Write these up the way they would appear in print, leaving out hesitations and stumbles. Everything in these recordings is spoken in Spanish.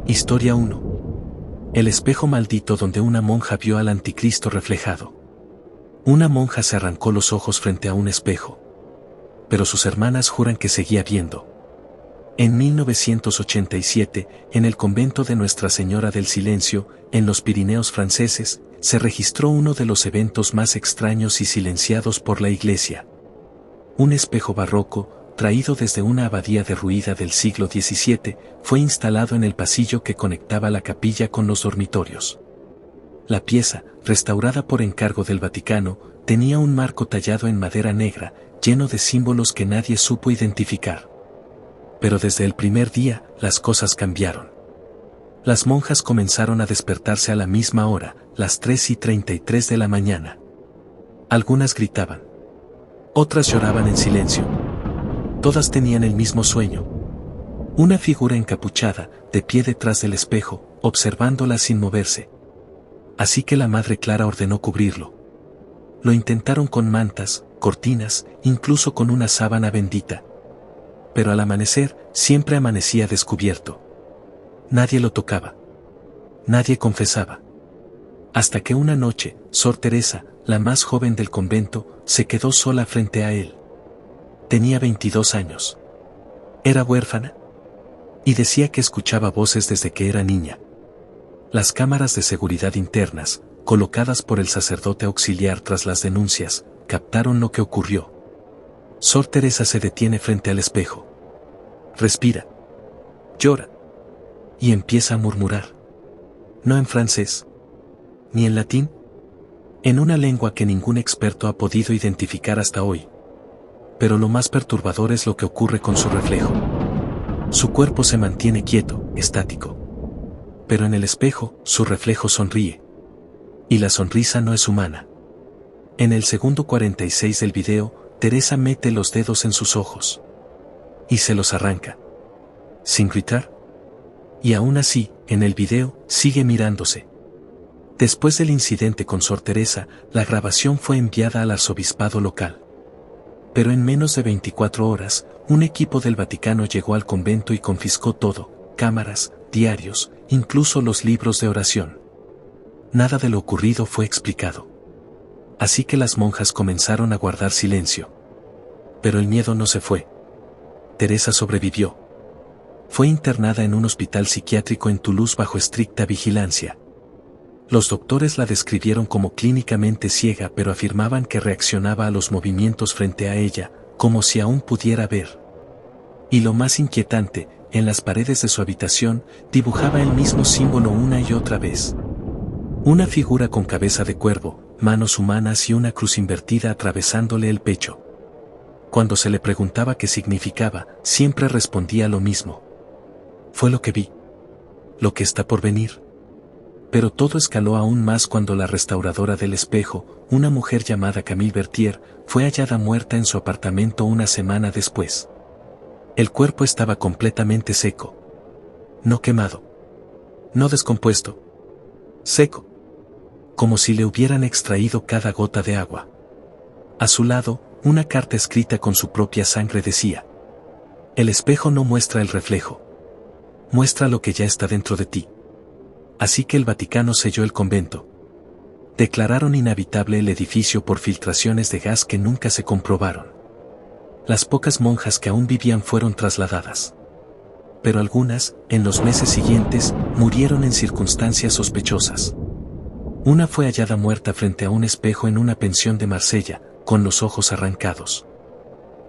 Historia 1. El espejo maldito donde una monja vio al anticristo reflejado. Una monja se arrancó los ojos frente a un espejo. Pero sus hermanas juran que seguía viendo. En 1987, en el convento de Nuestra Señora del Silencio, en los Pirineos franceses, se registró uno de los eventos más extraños y silenciados por la Iglesia. Un espejo barroco, traído desde una abadía derruida del siglo XVII, fue instalado en el pasillo que conectaba la capilla con los dormitorios. La pieza, restaurada por encargo del Vaticano, tenía un marco tallado en madera negra, lleno de símbolos que nadie supo identificar. Pero desde el primer día, las cosas cambiaron. Las monjas comenzaron a despertarse a la misma hora, las 3:33 de la mañana. Algunas gritaban. Otras lloraban en silencio. Todas tenían el mismo sueño. Una figura encapuchada, de pie detrás del espejo, observándola sin moverse. Así que la Madre Clara ordenó cubrirlo. Lo intentaron con mantas, cortinas, incluso con una sábana bendita. Pero al amanecer, siempre amanecía descubierto. Nadie lo tocaba. Nadie confesaba. Hasta que una noche, Sor Teresa, la más joven del convento, se quedó sola frente a él. Tenía 22 años. Era huérfana. Y decía que escuchaba voces desde que era niña. Las cámaras de seguridad internas, colocadas por el sacerdote auxiliar tras las denuncias, captaron lo que ocurrió. Sor Teresa se detiene frente al espejo. Respira. Llora. Y empieza a murmurar. No en francés. Ni en latín. En una lengua que ningún experto ha podido identificar hasta hoy. Pero lo más perturbador es lo que ocurre con su reflejo. Su cuerpo se mantiene quieto, estático. Pero en el espejo, su reflejo sonríe. Y la sonrisa no es humana. En el segundo 46 del video, Teresa mete los dedos en sus ojos. Y se los arranca. Sin gritar. Y aún así, en el video, sigue mirándose. Después del incidente con Sor Teresa, la grabación fue enviada al arzobispado local. Pero en menos de 24 horas, un equipo del Vaticano llegó al convento y confiscó todo, cámaras, diarios, incluso los libros de oración. Nada de lo ocurrido fue explicado. Así que las monjas comenzaron a guardar silencio. Pero el miedo no se fue. Teresa sobrevivió. Fue internada en un hospital psiquiátrico en Toulouse bajo estricta vigilancia. Los doctores la describieron como clínicamente ciega, pero afirmaban que reaccionaba a los movimientos frente a ella, como si aún pudiera ver. Y lo más inquietante, en las paredes de su habitación, dibujaba el mismo símbolo una y otra vez. Una figura con cabeza de cuervo, manos humanas y una cruz invertida atravesándole el pecho. Cuando se le preguntaba qué significaba, siempre respondía lo mismo. Fue lo que vi. Lo que está por venir. Pero todo escaló aún más cuando la restauradora del espejo, una mujer llamada Camille Berthier, fue hallada muerta en su apartamento una semana después. El cuerpo estaba completamente seco. No quemado. No descompuesto. Seco. Como si le hubieran extraído cada gota de agua. A su lado, una carta escrita con su propia sangre decía: el espejo no muestra el reflejo. Muestra lo que ya está dentro de ti. Así que el Vaticano selló el convento. Declararon inhabitable el edificio por filtraciones de gas que nunca se comprobaron. Las pocas monjas que aún vivían fueron trasladadas. Pero algunas, en los meses siguientes, murieron en circunstancias sospechosas. Una fue hallada muerta frente a un espejo en una pensión de Marsella, con los ojos arrancados.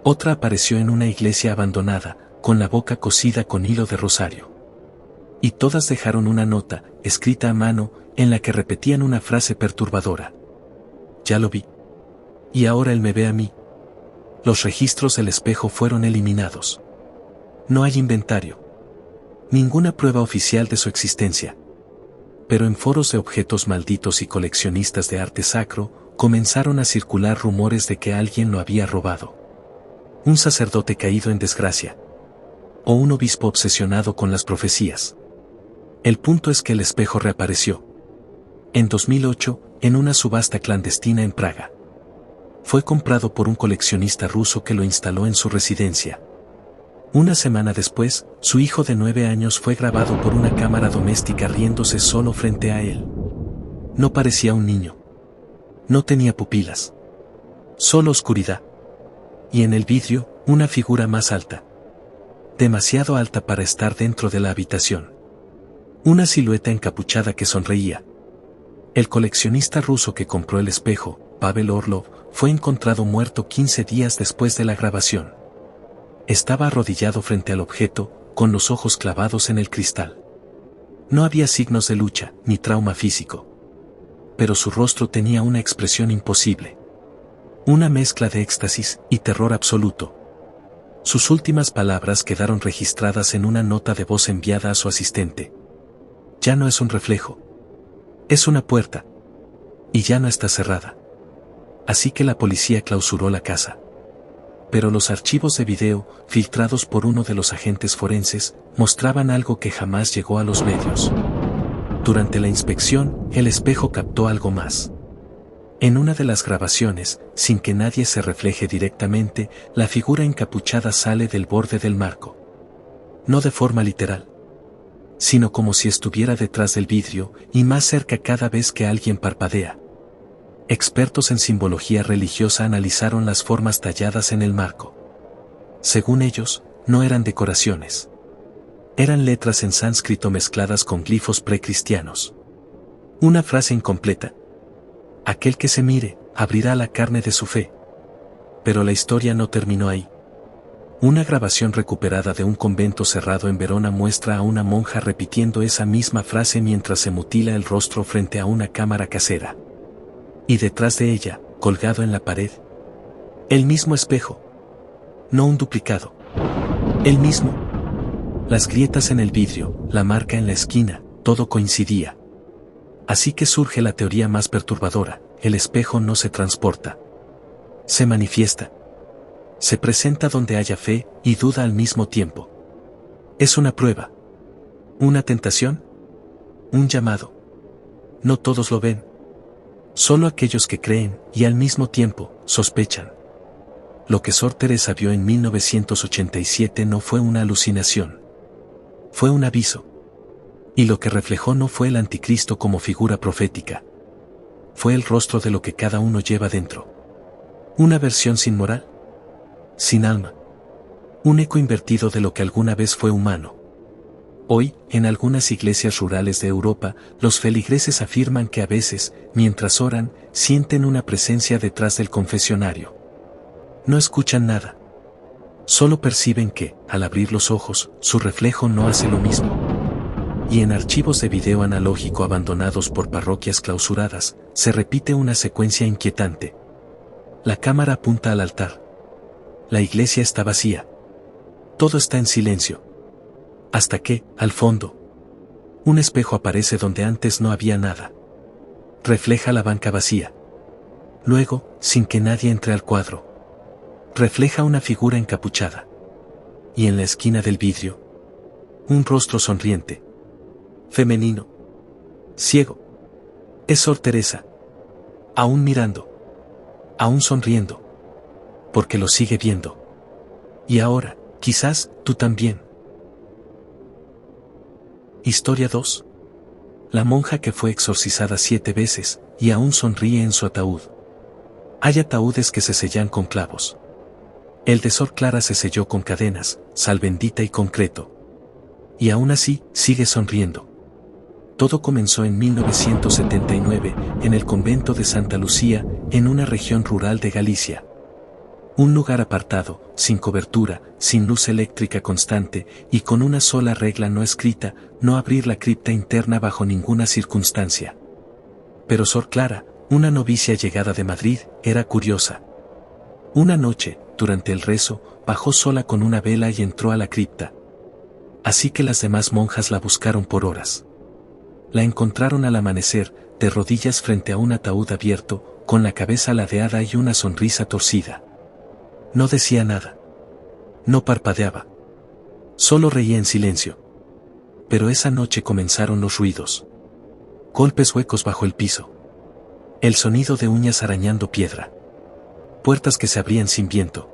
Otra apareció en una iglesia abandonada, con la boca cosida con hilo de rosario. Y todas dejaron una nota, escrita a mano, en la que repetían una frase perturbadora. Ya lo vi. Y ahora él me ve a mí. Los registros del espejo fueron eliminados. No hay inventario. Ninguna prueba oficial de su existencia. Pero en foros de objetos malditos y coleccionistas de arte sacro, comenzaron a circular rumores de que alguien lo había robado. Un sacerdote caído en desgracia. O un obispo obsesionado con las profecías. El punto es que el espejo reapareció. En 2008, en una subasta clandestina en Praga. Fue comprado por un coleccionista ruso que lo instaló en su residencia. Una semana después, su hijo de 9 años fue grabado por una cámara doméstica riéndose solo frente a él. No parecía un niño. No tenía pupilas. Solo oscuridad. Y en el vidrio, una figura más alta. Demasiado alta para estar dentro de la habitación. Una silueta encapuchada que sonreía. El coleccionista ruso que compró el espejo, Pavel Orlov, fue encontrado muerto 15 días después de la grabación. Estaba arrodillado frente al objeto, con los ojos clavados en el cristal. No había signos de lucha, ni trauma físico. Pero su rostro tenía una expresión imposible. Una mezcla de éxtasis y terror absoluto. Sus últimas palabras quedaron registradas en una nota de voz enviada a su asistente. Ya no es un reflejo. Es una puerta. Y ya no está cerrada. Así que la policía clausuró la casa. Pero los archivos de video, filtrados por uno de los agentes forenses, mostraban algo que jamás llegó a los medios. Durante la inspección, el espejo captó algo más. En una de las grabaciones, sin que nadie se refleje directamente, la figura encapuchada sale del borde del marco. No de forma literal, sino como si estuviera detrás del vidrio, y más cerca cada vez que alguien parpadea. Expertos en simbología religiosa analizaron las formas talladas en el marco. Según ellos, no eran decoraciones. Eran letras en sánscrito mezcladas con glifos precristianos. Una frase incompleta. Aquel que se mire, abrirá la carne de su fe. Pero la historia no terminó ahí. Una grabación recuperada de un convento cerrado en Verona muestra a una monja repitiendo esa misma frase mientras se mutila el rostro frente a una cámara casera. Y detrás de ella, colgado en la pared, el mismo espejo. No un duplicado. El mismo. Las grietas en el vidrio, la marca en la esquina, todo coincidía. Así que surge la teoría más perturbadora: el espejo no se transporta. Se manifiesta. Se presenta donde haya fe y duda al mismo tiempo. Es una prueba. Una tentación. Un llamado. No todos lo ven. Solo aquellos que creen y al mismo tiempo sospechan. Lo que Sor Teresa vio en 1987 no fue una alucinación. Fue un aviso. Y lo que reflejó no fue el anticristo como figura profética. Fue el rostro de lo que cada uno lleva dentro. Una versión sin moral. Sin alma. Un eco invertido de lo que alguna vez fue humano. Hoy, en algunas iglesias rurales de Europa, los feligreses afirman que a veces, mientras oran, sienten una presencia detrás del confesionario. No escuchan nada. Solo perciben que, al abrir los ojos, su reflejo no hace lo mismo. Y en archivos de video analógico abandonados por parroquias clausuradas, se repite una secuencia inquietante. La cámara apunta al altar. La iglesia está vacía. Todo está en silencio. Hasta que, al fondo, un espejo aparece donde antes no había nada. Refleja la banca vacía. Luego, sin que nadie entre al cuadro, refleja una figura encapuchada. Y en la esquina del vidrio, un rostro sonriente. Femenino. Ciego. Es Sor Teresa. Aún mirando. Aún sonriendo. Porque lo sigue viendo. Y ahora, quizás, tú también. Historia 2. La monja que fue exorcizada 7 veces, y aún sonríe en su ataúd. Hay ataúdes que se sellan con clavos. El de Sor Clara se selló con cadenas, sal bendita y concreto. Y aún así, sigue sonriendo. Todo comenzó en 1979, en el convento de Santa Lucía, en una región rural de Galicia. Un lugar apartado, sin cobertura, sin luz eléctrica constante, y con una sola regla no escrita: no abrir la cripta interna bajo ninguna circunstancia. Pero Sor Clara, una novicia llegada de Madrid, era curiosa. Una noche, durante el rezo, bajó sola con una vela y entró a la cripta. Así que las demás monjas la buscaron por horas. La encontraron al amanecer, de rodillas frente a un ataúd abierto, con la cabeza ladeada y una sonrisa torcida. No decía nada. No parpadeaba. Solo reía en silencio. Pero esa noche comenzaron los ruidos. Golpes huecos bajo el piso. El sonido de uñas arañando piedra. Puertas que se abrían sin viento.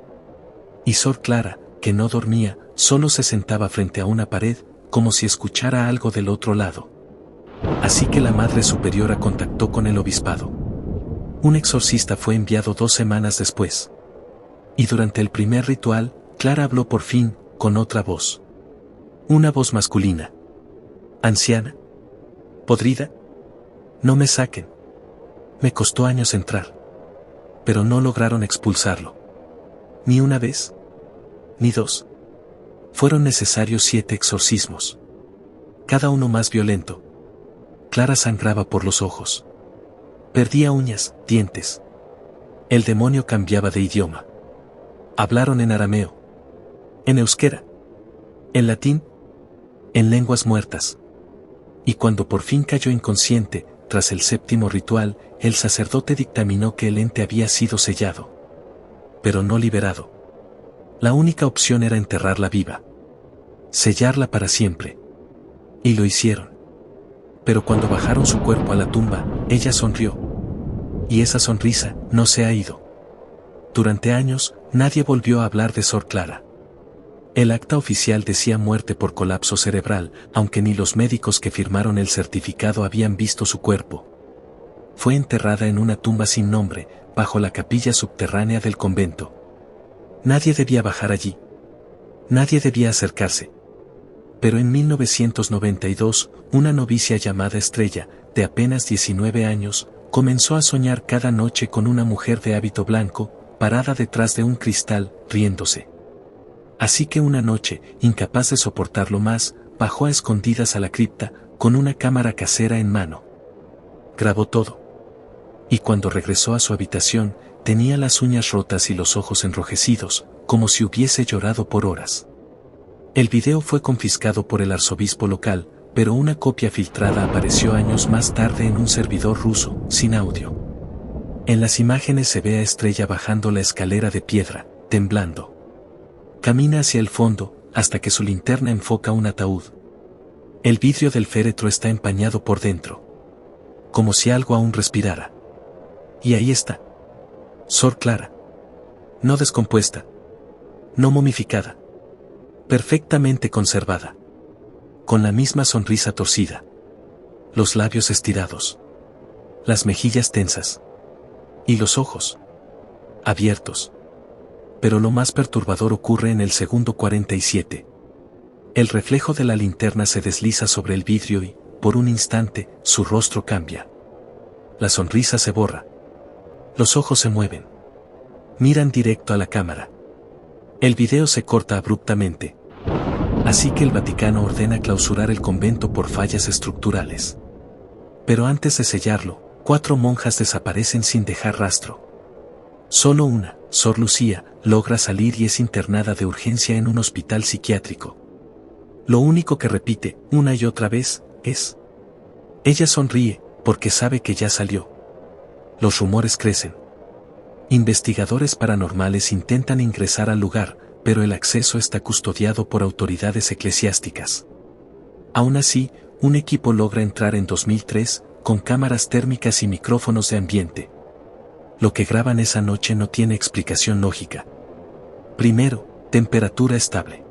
Y Sor Clara, que no dormía, solo se sentaba frente a una pared, como si escuchara algo del otro lado. Así que la Madre Superiora contactó con el obispado. Un exorcista fue enviado 2 semanas después. Y durante el primer ritual, Clara habló por fin, con otra voz. Una voz masculina. Anciana. Podrida. No me saquen. Me costó años entrar. Pero no lograron expulsarlo. Ni una vez. Ni 2. Fueron necesarios 7 exorcismos. Cada uno más violento. Clara sangraba por los ojos. Perdía uñas, dientes. El demonio cambiaba de idioma. Hablaron en arameo. En euskera. En latín. En lenguas muertas. Y cuando por fin cayó inconsciente, tras el 7º ritual, el sacerdote dictaminó que el ente había sido sellado. Pero no liberado. La única opción era enterrarla viva. Sellarla para siempre. Y lo hicieron. Pero cuando bajaron su cuerpo a la tumba, ella sonrió. Y esa sonrisa no se ha ido. Durante años, nadie volvió a hablar de Sor Clara. El acta oficial decía muerte por colapso cerebral, aunque ni los médicos que firmaron el certificado habían visto su cuerpo. Fue enterrada en una tumba sin nombre, bajo la capilla subterránea del convento. Nadie debía bajar allí. Nadie debía acercarse. Pero en 1992, una novicia llamada Estrella, de apenas 19 años, comenzó a soñar cada noche con una mujer de hábito blanco, parada detrás de un cristal, riéndose. Así que una noche, incapaz de soportarlo más, bajó a escondidas a la cripta, con una cámara casera en mano. Grabó todo. Y cuando regresó a su habitación, tenía las uñas rotas y los ojos enrojecidos, como si hubiese llorado por horas. El video fue confiscado por el arzobispo local, pero una copia filtrada apareció años más tarde en un servidor ruso, sin audio. En las imágenes se ve a Estrella bajando la escalera de piedra, temblando. Camina hacia el fondo, hasta que su linterna enfoca un ataúd. El vidrio del féretro está empañado por dentro. Como si algo aún respirara. Y ahí está. Sor Clara. No descompuesta. No momificada. Perfectamente conservada. Con la misma sonrisa torcida. Los labios estirados. Las mejillas tensas. Y los ojos. Abiertos. Pero lo más perturbador ocurre en el segundo 47. El reflejo de la linterna se desliza sobre el vidrio y, por un instante, su rostro cambia. La sonrisa se borra. Los ojos se mueven. Miran directo a la cámara. El video se corta abruptamente. Así que el Vaticano ordena clausurar el convento por fallas estructurales. Pero antes de sellarlo, 4 monjas desaparecen sin dejar rastro. Solo una, Sor Lucía, logra salir y es internada de urgencia en un hospital psiquiátrico. Lo único que repite, una y otra vez, es: ella sonríe, porque sabe que ya salió. Los rumores crecen. Investigadores paranormales intentan ingresar al lugar, pero el acceso está custodiado por autoridades eclesiásticas. Aún así, un equipo logra entrar en 2003, con cámaras térmicas y micrófonos de ambiente. Lo que graban esa noche no tiene explicación lógica. Primero, temperatura estable.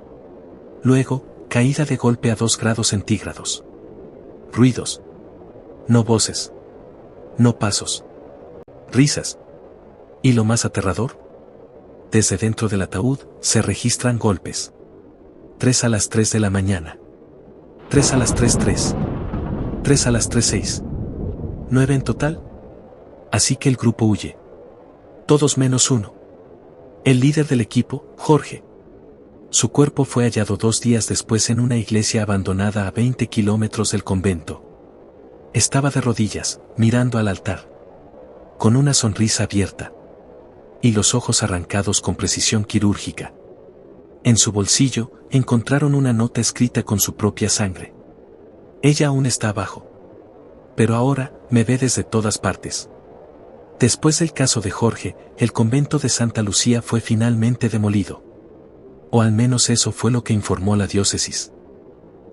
Luego, caída de golpe a 2 grados centígrados. Ruidos. No voces. No pasos. Risas. Y lo más aterrador, desde dentro del ataúd, se registran golpes. 3 a las 3 de la mañana. 3 a las 3:03. 3 a las 3:06. 9 en total. Así que el grupo huye. Todos menos uno. El líder del equipo, Jorge. Su cuerpo fue hallado 2 días después en una iglesia abandonada a 20 kilómetros del convento. Estaba de rodillas, mirando al altar. Con una sonrisa abierta. Y los ojos arrancados con precisión quirúrgica. En su bolsillo, encontraron una nota escrita con su propia sangre. Ella aún está abajo. Pero ahora, me ve desde todas partes. Después del caso de Jorge, el convento de Santa Lucía fue finalmente demolido. O al menos eso fue lo que informó la diócesis.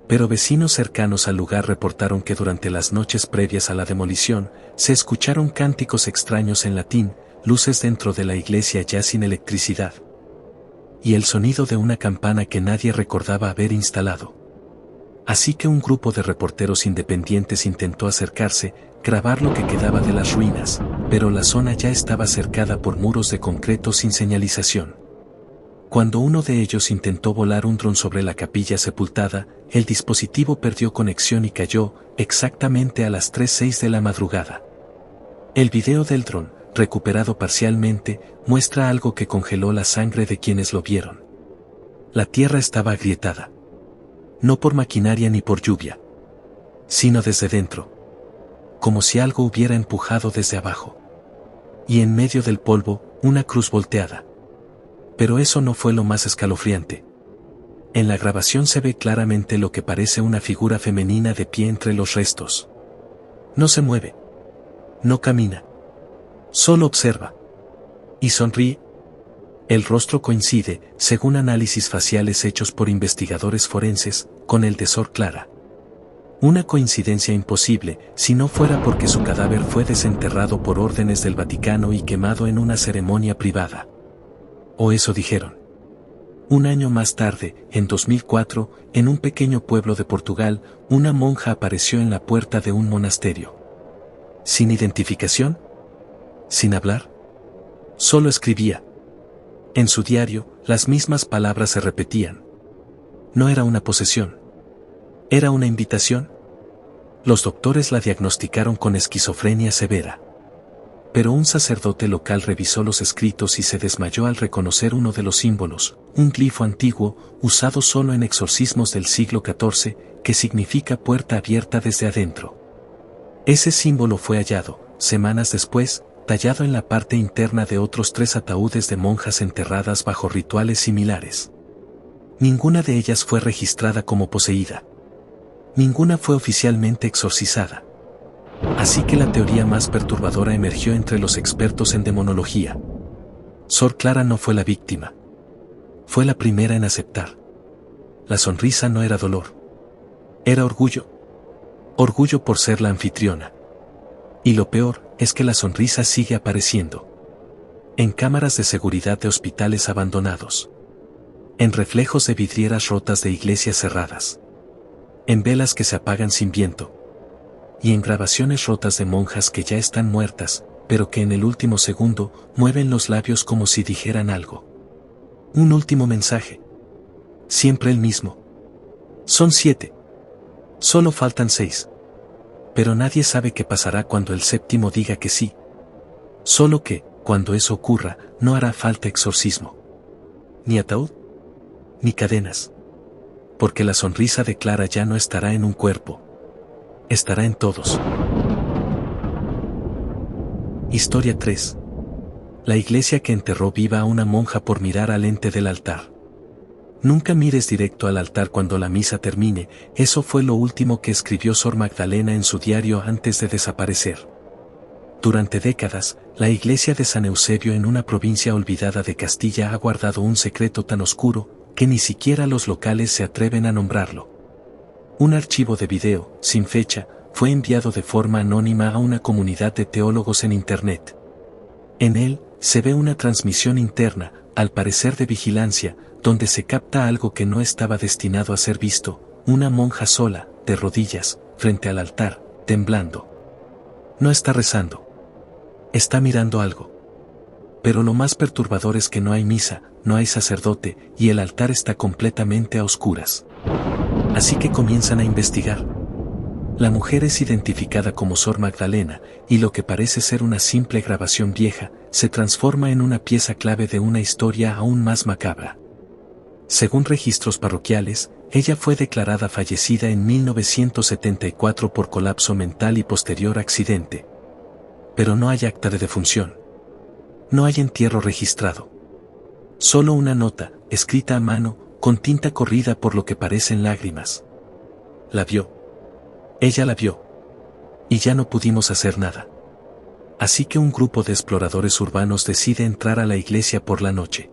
Pero vecinos cercanos al lugar reportaron que durante las noches previas a la demolición, se escucharon cánticos extraños en latín, luces dentro de la iglesia ya sin electricidad. y el sonido de una campana que nadie recordaba haber instalado. Así que un grupo de reporteros independientes intentó acercarse, grabar lo que quedaba de las ruinas, pero la zona ya estaba cercada por muros de concreto sin señalización. Cuando uno de ellos intentó volar un dron sobre la capilla sepultada, el dispositivo perdió conexión y cayó, exactamente a las 3:06 de la madrugada. El video del dron, recuperado parcialmente, muestra algo que congeló la sangre de quienes lo vieron. La tierra estaba agrietada. No por maquinaria ni por lluvia, sino desde dentro. Como si algo hubiera empujado desde abajo. Y en medio del polvo, una cruz volteada. Pero eso no fue lo más escalofriante. En la grabación se ve claramente lo que parece una figura femenina de pie entre los restos. No se mueve. No camina. Solo observa. Y sonríe. El rostro coincide, según análisis faciales hechos por investigadores forenses, con el de Sor Clara. Una coincidencia imposible, si no fuera porque su cadáver fue desenterrado por órdenes del Vaticano y quemado en una ceremonia privada. O eso dijeron. Un año más tarde, en 2004, en un pequeño pueblo de Portugal, una monja apareció en la puerta de un monasterio. ¿Sin identificación? ¿Sin hablar? Solo escribía. En su diario, las mismas palabras se repetían. No era una posesión. ¿Era una invitación? Los doctores la diagnosticaron con esquizofrenia severa. Pero un sacerdote local revisó los escritos y se desmayó al reconocer uno de los símbolos, un glifo antiguo, usado solo en exorcismos del siglo XIV, que significa puerta abierta desde adentro. Ese símbolo fue hallado, semanas después, tallado en la parte interna de otros 3 ataúdes de monjas enterradas bajo rituales similares. Ninguna de ellas fue registrada como poseída. Ninguna fue oficialmente exorcizada. Así que la teoría más perturbadora emergió entre los expertos en demonología. Sor Clara no fue la víctima. Fue la primera en aceptar. La sonrisa no era dolor. Era orgullo. Orgullo por ser la anfitriona. Y lo peor es que la sonrisa sigue apareciendo. En cámaras de seguridad de hospitales abandonados. En reflejos de vidrieras rotas de iglesias cerradas. En velas que se apagan sin viento. Y en grabaciones rotas de monjas que ya están muertas, pero que en el último segundo mueven los labios como si dijeran algo. Un último mensaje. Siempre el mismo. Son 7. Solo faltan 6. Pero nadie sabe qué pasará cuando el séptimo diga que sí. Solo que, cuando eso ocurra, no hará falta exorcismo. Ni ataúd. Ni cadenas. Porque la sonrisa de Clara ya no estará en un cuerpo. Estará en todos. Historia 3. La iglesia que enterró viva a una monja por mirar al ente del altar. Nunca mires directo al altar cuando la misa termine, eso fue lo último que escribió Sor Magdalena en su diario antes de desaparecer. Durante décadas, la iglesia de San Eusebio en una provincia olvidada de Castilla ha guardado un secreto tan oscuro, que ni siquiera los locales se atreven a nombrarlo. Un archivo de video, sin fecha, fue enviado de forma anónima a una comunidad de teólogos en Internet. En él, se ve una transmisión interna, al parecer de vigilancia, donde se capta algo que no estaba destinado a ser visto, una monja sola, de rodillas, frente al altar, temblando. No está rezando. Está mirando algo. Pero lo más perturbador es que no hay misa, no hay sacerdote, y el altar está completamente a oscuras. Así que comienzan a investigar. La mujer es identificada como Sor Magdalena, y lo que parece ser una simple grabación vieja, se transforma en una pieza clave de una historia aún más macabra. Según registros parroquiales, ella fue declarada fallecida en 1974 por colapso mental y posterior accidente. Pero no hay acta de defunción. No hay entierro registrado. Solo una nota, escrita a mano, con tinta corrida por lo que parecen lágrimas. La vio. Ella la vio. Y ya no pudimos hacer nada. Así que un grupo de exploradores urbanos decide entrar a la iglesia por la noche.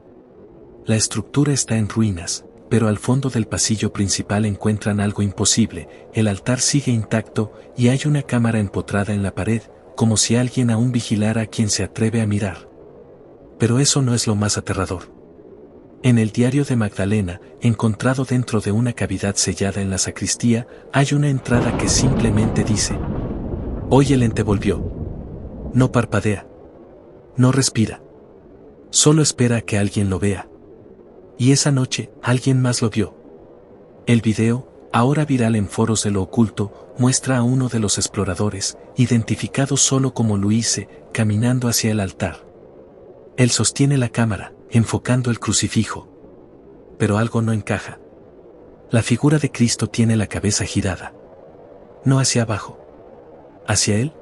La estructura está en ruinas, pero al fondo del pasillo principal encuentran algo imposible, el altar sigue intacto y hay una cámara empotrada en la pared, como si alguien aún vigilara a quien se atreve a mirar. Pero eso no es lo más aterrador. En el diario de Magdalena, encontrado dentro de una cavidad sellada en la sacristía, hay una entrada que simplemente dice: hoy el ente volvió. No parpadea. No respira. Solo espera a que alguien lo vea. Y esa noche, alguien más lo vio. El video, ahora viral en foros de lo oculto, muestra a uno de los exploradores, identificado solo como Luise, caminando hacia el altar. Él sostiene la cámara, enfocando el crucifijo. Pero algo no encaja. La figura de Cristo tiene la cabeza girada. No hacia abajo. ¿Hacia él?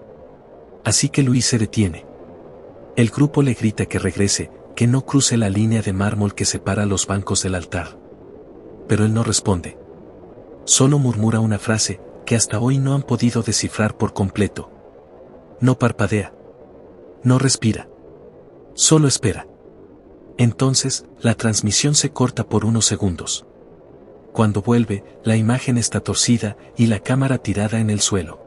Así que Luis se detiene. El grupo le grita que regrese, que no cruce la línea de mármol que separa los bancos del altar. Pero él no responde. Solo murmura una frase que hasta hoy no han podido descifrar por completo. No parpadea. No respira. Solo espera. Entonces, la transmisión se corta por unos segundos. Cuando vuelve, la imagen está torcida y la cámara tirada en el suelo.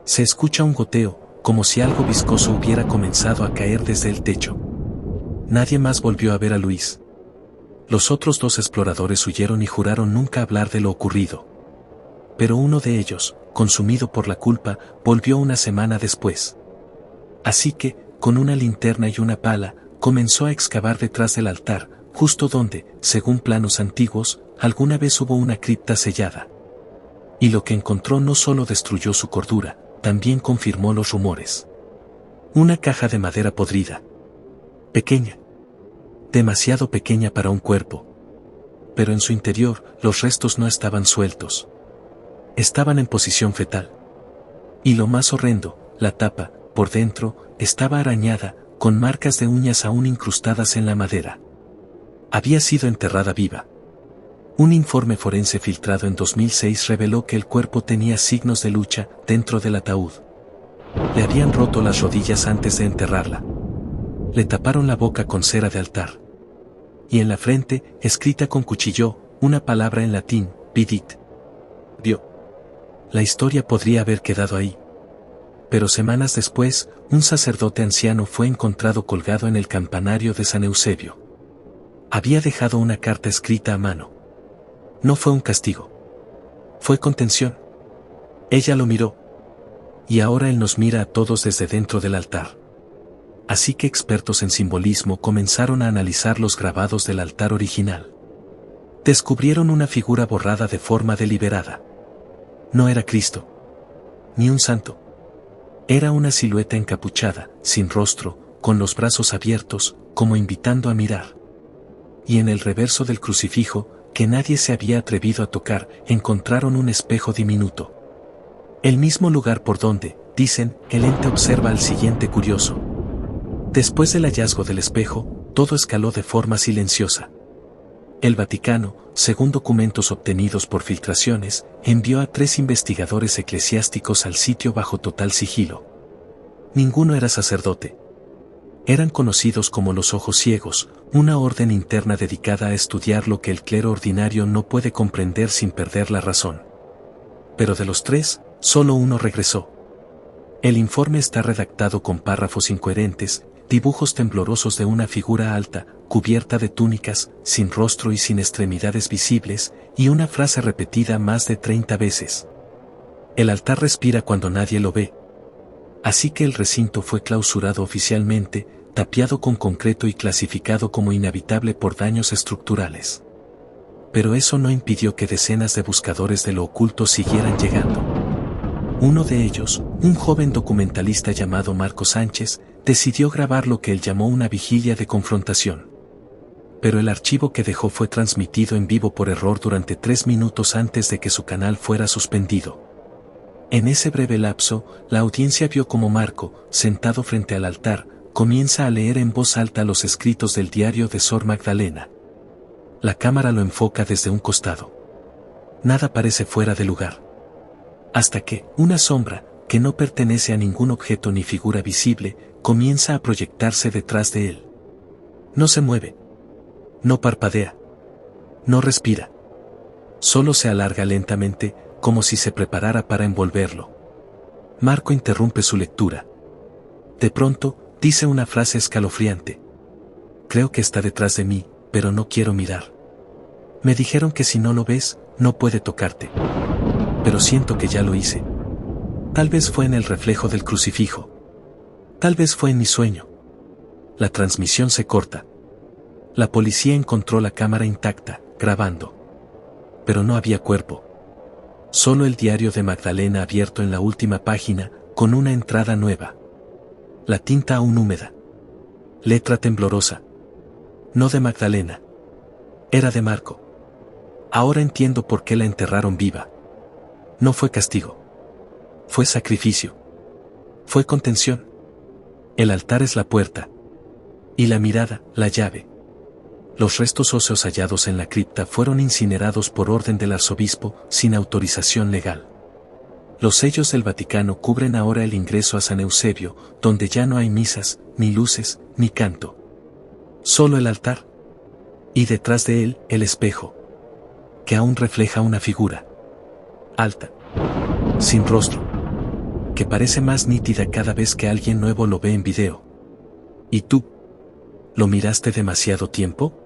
Se escucha un goteo, como si algo viscoso hubiera comenzado a caer desde el techo. Nadie más volvió a ver a Luis. Los otros dos exploradores huyeron y juraron nunca hablar de lo ocurrido. Pero uno de ellos, consumido por la culpa, volvió una semana después. Así que, con una linterna y una pala, comenzó a excavar detrás del altar, justo donde, según planos antiguos, alguna vez hubo una cripta sellada. Y lo que encontró no solo destruyó su cordura, también confirmó los rumores. Una caja de madera podrida. Pequeña. Demasiado pequeña para un cuerpo. Pero en su interior, los restos no estaban sueltos. Estaban en posición fetal. Y lo más horrendo, la tapa, por dentro, estaba arañada, con marcas de uñas aún incrustadas en la madera. Había sido enterrada viva. Un informe forense filtrado en 2006 reveló que el cuerpo tenía signos de lucha dentro del ataúd. Le habían roto las rodillas antes de enterrarla. Le taparon la boca con cera de altar. Y en la frente, escrita con cuchillo, una palabra en latín, vidit. Dio. La historia podría haber quedado ahí. Pero semanas después, un sacerdote anciano fue encontrado colgado en el campanario de San Eusebio. Había dejado una carta escrita a mano. No fue un castigo. Fue contención. Ella lo miró. Y ahora él nos mira a todos desde dentro del altar. Así que expertos en simbolismo comenzaron a analizar los grabados del altar original. Descubrieron una figura borrada de forma deliberada. No era Cristo. Ni un santo. Era una silueta encapuchada, sin rostro, con los brazos abiertos, como invitando a mirar. Y en el reverso del crucifijo, que nadie se había atrevido a tocar, encontraron un espejo diminuto. El mismo lugar por donde, dicen, el ente observa al siguiente curioso. Después del hallazgo del espejo, todo escaló de forma silenciosa. El Vaticano, según documentos obtenidos por filtraciones, envió a 3 investigadores eclesiásticos al sitio bajo total sigilo. Ninguno era sacerdote. Eran conocidos como los ojos ciegos, una orden interna dedicada a estudiar lo que el clero ordinario no puede comprender sin perder la razón. Pero de los 3, solo uno regresó. El informe está redactado con párrafos incoherentes, dibujos temblorosos de una figura alta, cubierta de túnicas, sin rostro y sin extremidades visibles, y una frase repetida más de 30 veces. El altar respira cuando nadie lo ve. Así que el recinto fue clausurado oficialmente, tapiado con concreto y clasificado como inhabitable por daños estructurales. Pero eso no impidió que decenas de buscadores de lo oculto siguieran llegando. Uno de ellos, un joven documentalista llamado Marco Sánchez, decidió grabar lo que él llamó una vigilia de confrontación. Pero el archivo que dejó fue transmitido en vivo por error durante 3 minutos antes de que su canal fuera suspendido. En ese breve lapso, la audiencia vio como Marco, sentado frente al altar, comienza a leer en voz alta los escritos del diario de Sor Magdalena. La cámara lo enfoca desde un costado. Nada parece fuera de lugar. Hasta que, una sombra, que no pertenece a ningún objeto ni figura visible, comienza a proyectarse detrás de él. No se mueve. No parpadea. No respira. Solo se alarga lentamente, como si se preparara para envolverlo. Marco interrumpe su lectura. De pronto, dice una frase escalofriante. Creo que está detrás de mí, pero no quiero mirar. Me dijeron que si no lo ves, no puede tocarte. Pero siento que ya lo hice. Tal vez fue en el reflejo del crucifijo. Tal vez fue en mi sueño. La transmisión se corta. La policía encontró la cámara intacta, grabando. Pero no había cuerpo. Solo el diario de Magdalena abierto en la última página, con una entrada nueva. La tinta aún húmeda. Letra temblorosa. No de Magdalena. Era de Marco. Ahora entiendo por qué la enterraron viva. No fue castigo. Fue sacrificio. Fue contención. El altar es la puerta. Y la mirada, la llave. Los restos óseos hallados en la cripta fueron incinerados por orden del arzobispo, sin autorización legal. Los sellos del Vaticano cubren ahora el ingreso a San Eusebio, donde ya no hay misas, ni luces, ni canto. Solo el altar. Y detrás de él, el espejo. Que aún refleja una figura. Alta. Sin rostro. Que parece más nítida cada vez que alguien nuevo lo ve en video. ¿Y tú? ¿Lo miraste demasiado tiempo?